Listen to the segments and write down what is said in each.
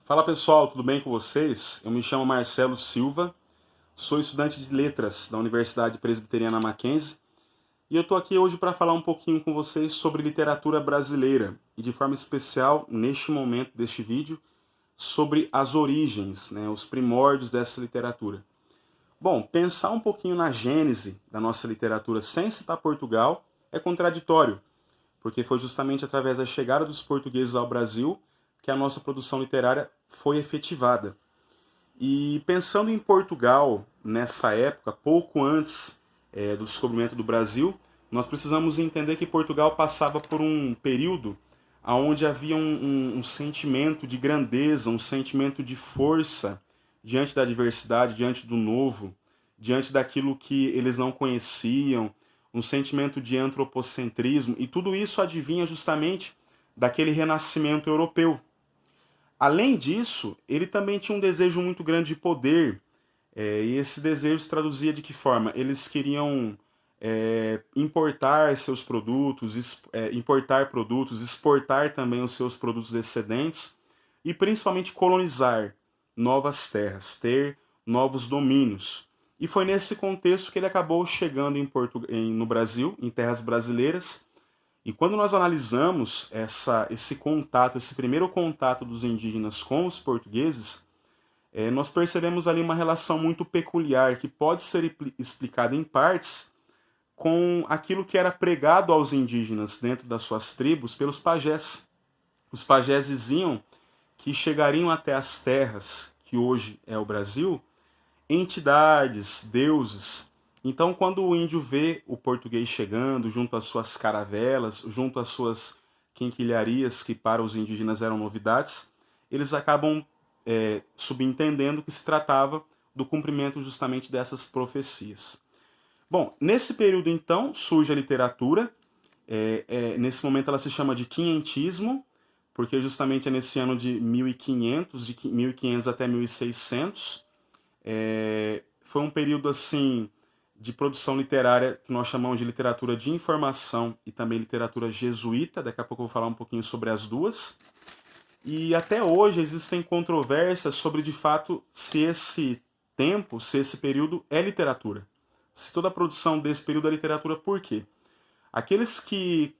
Fala pessoal, tudo bem com vocês? Eu me chamo Marcelo Silva, sou estudante de letras da Universidade Presbiteriana Mackenzie e eu estou aqui hoje para falar um pouquinho com vocês sobre literatura brasileira e, de forma especial, neste momento deste vídeo, sobre as origens, os primórdios dessa literatura. Bom, pensar um pouquinho na gênese da nossa literatura sem citar Portugal é contraditório, porque foi justamente através da chegada dos portugueses ao Brasil que a nossa produção literária foi efetivada. E pensando em Portugal, nessa época, pouco antes do descobrimento do Brasil, nós precisamos entender que Portugal passava por um período onde havia um sentimento de grandeza, um sentimento de força diante da diversidade, diante do novo, diante daquilo que eles não conheciam, um sentimento de antropocentrismo, e tudo isso advinha justamente daquele renascimento europeu. Além disso, ele também tinha um desejo muito grande de poder, e esse desejo se traduzia de que forma? Eles queriam importar seus produtos, importar produtos, exportar também os seus produtos excedentes e principalmente colonizar novas terras, ter novos domínios. E foi nesse contexto que ele acabou chegando no Brasil, em terras brasileiras, e quando nós analisamos esse contato, esse primeiro contato dos indígenas com os portugueses, nós percebemos ali uma relação muito peculiar que pode ser explicada em partes com aquilo que era pregado aos indígenas dentro das suas tribos pelos pajés. Os pajés diziam que chegariam até as terras que hoje é o Brasil entidades, deuses. Então, quando o índio vê o português chegando junto às suas caravelas, junto às suas quinquilharias, que para os indígenas eram novidades, eles acabam subentendendo que se tratava do cumprimento justamente dessas profecias. Bom, nesse período então surge a literatura. Nesse momento ela se chama de quinhentismo, porque justamente é nesse ano de 1500, de 1500 até 1600. Foi um período assim de produção literária que nós chamamos de literatura de informação e também literatura jesuíta. Daqui a pouco eu vou falar um pouquinho sobre as duas. E até hoje existem controvérsias sobre de fato se esse tempo, se esse período é literatura. Se toda a produção desse período é literatura, por quê? Aqueles que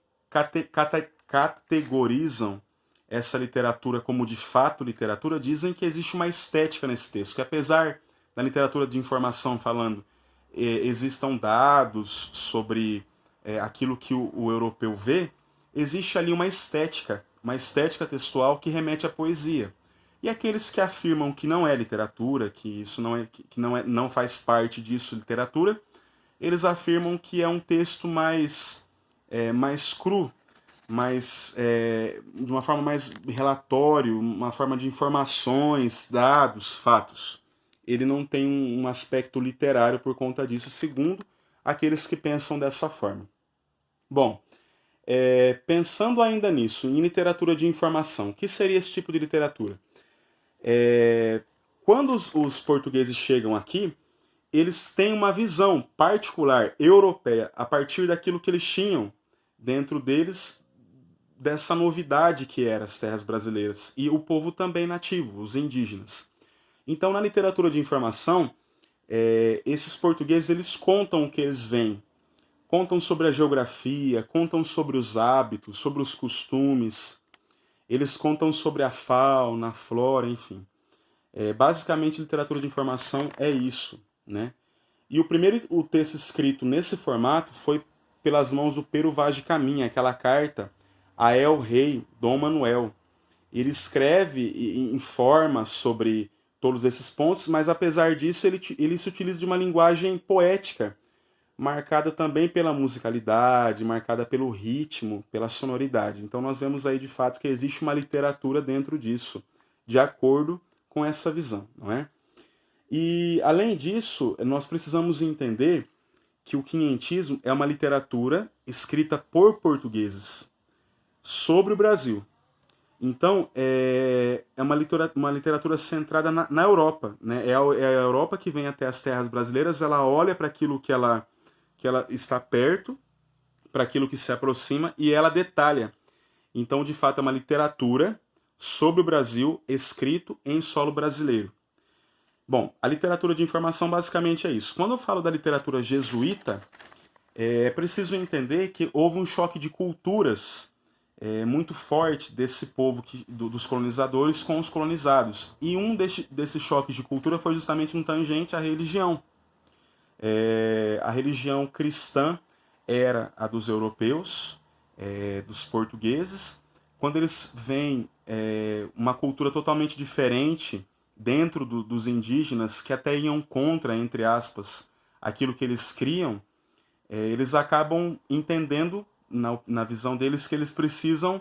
categorizam essa literatura como de fato literatura dizem que existe uma estética nesse texto, que apesar da literatura de informação falando existam dados sobre aquilo que o europeu vê, existe ali uma estética textual que remete à poesia. E aqueles que afirmam que não é literatura, que isso não faz parte disso literatura, eles afirmam que é um texto mais cru, de uma forma mais relatório, uma forma de informações, dados, fatos. Ele não tem um aspecto literário por conta disso, segundo aqueles que pensam dessa forma. Bom, pensando ainda nisso, em literatura de informação, o que seria esse tipo de literatura? Quando os portugueses chegam aqui, eles têm uma visão particular, europeia, a partir daquilo que eles tinham dentro deles, dessa novidade que eram as terras brasileiras. E o povo também nativo, os indígenas. Então, na literatura de informação, esses portugueses eles contam o que eles veem. Contam sobre a geografia, contam sobre os hábitos, sobre os costumes. Eles contam sobre a fauna, a flora, enfim. Basicamente, literatura de informação é isso, né? E o texto escrito nesse formato foi pelas mãos do Pero Vaz de Caminha, aquela carta a El Rei Dom Manuel. Ele escreve e informa sobre todos esses pontos, mas apesar disso ele se utiliza de uma linguagem poética, marcada também pela musicalidade, marcada pelo ritmo, pela sonoridade. Então nós vemos aí de fato que existe uma literatura dentro disso, de acordo com essa visão, não é? E além disso, nós precisamos entender que o quinhentismo é uma literatura escrita por portugueses sobre o Brasil. Então, é uma literatura centrada na Europa. Né? É a Europa que vem até as terras brasileiras, ela olha para aquilo que ela está perto, para aquilo que se aproxima, e ela detalha. Então, de fato, é uma literatura sobre o Brasil escrito em solo brasileiro. Bom, a literatura de informação basicamente é isso. Quando eu falo da literatura jesuíta, é preciso entender que houve um choque de culturas muito forte desse povo dos colonizadores com os colonizados. E desses choques de cultura foi justamente um tangente à religião. A religião cristã era a dos europeus, dos portugueses. Quando eles veem uma cultura totalmente diferente dentro dos indígenas, que até iam contra, entre aspas, aquilo que eles criam, eles acabam entendendo, na visão deles, que eles precisam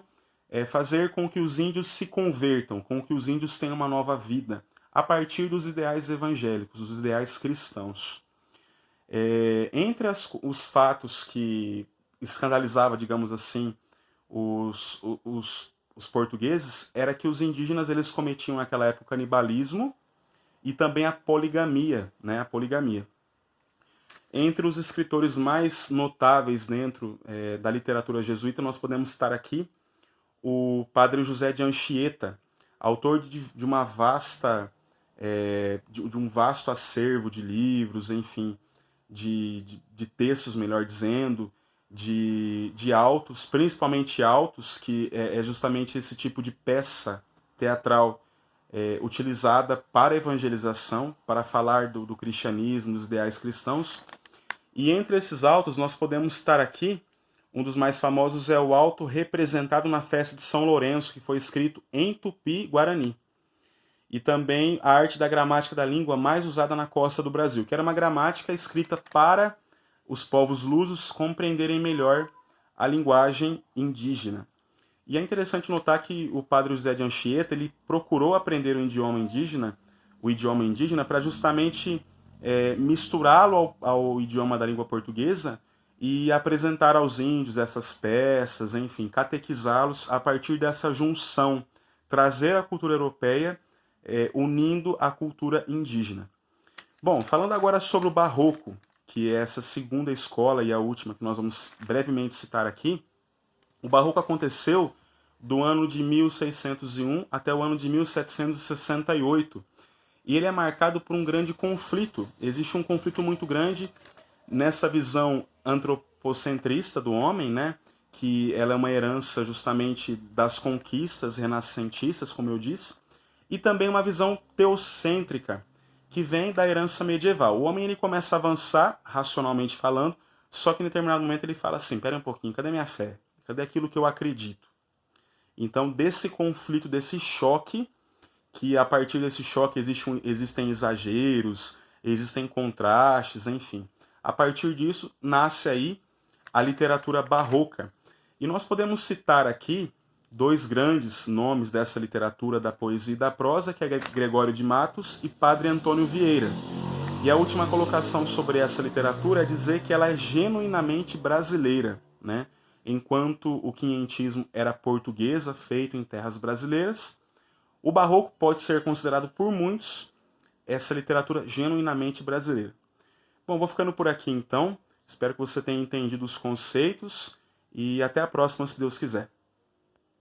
fazer com que os índios se convertam, com que os índios tenham uma nova vida, a partir dos ideais evangélicos, dos ideais cristãos. Entre os fatos que escandalizava, digamos assim, os portugueses, era que os indígenas eles cometiam naquela época o canibalismo e também a poligamia, né? A poligamia. Entre os escritores mais notáveis dentro da literatura jesuíta, nós podemos citar aqui o padre José de Anchieta, autor de uma vasta, de um vasto acervo de livros, enfim, de textos, melhor dizendo, de autos, principalmente autos, que é justamente esse tipo de peça teatral utilizada para evangelização, para falar do cristianismo, dos ideais cristãos. E entre esses autos nós podemos citar aqui, um dos mais famosos é o auto representado na festa de São Lourenço, que foi escrito em Tupi-Guarani. E também a arte da gramática da língua mais usada na costa do Brasil, que era uma gramática escrita para os povos lusos compreenderem melhor a linguagem indígena. E é interessante notar que o padre José de Anchieta ele procurou aprender o idioma indígena para justamente misturá-lo ao idioma da língua portuguesa e apresentar aos índios essas peças, enfim, catequizá-los a partir dessa junção, trazer a cultura europeia unindo a cultura indígena. Bom, falando agora sobre o Barroco, que é essa segunda escola e a última que nós vamos brevemente citar aqui, o Barroco aconteceu do ano de 1601 até o ano de 1768. E ele é marcado por um grande conflito. Existe um conflito muito grande nessa visão antropocentrista do homem, né? Que ela é uma herança justamente das conquistas renascentistas, como eu disse, e também uma visão teocêntrica, que vem da herança medieval. O homem ele começa a avançar, racionalmente falando, só que em determinado momento ele fala assim, pera um pouquinho, cadê minha fé? Cadê aquilo que eu acredito? Então, desse conflito, desse choque, que a partir desse choque existem exageros, existem contrastes, enfim. A partir disso, nasce aí a literatura barroca. E nós podemos citar aqui dois grandes nomes dessa literatura da poesia e da prosa, que é Gregório de Matos e Padre Antônio Vieira. E a última colocação sobre essa literatura é dizer que ela é genuinamente brasileira, né? Enquanto o quinhentismo era portuguesa, feito em terras brasileiras, o barroco pode ser considerado por muitos essa literatura genuinamente brasileira. Bom, vou ficando por aqui então. Espero que você tenha entendido os conceitos e até a próxima, se Deus quiser.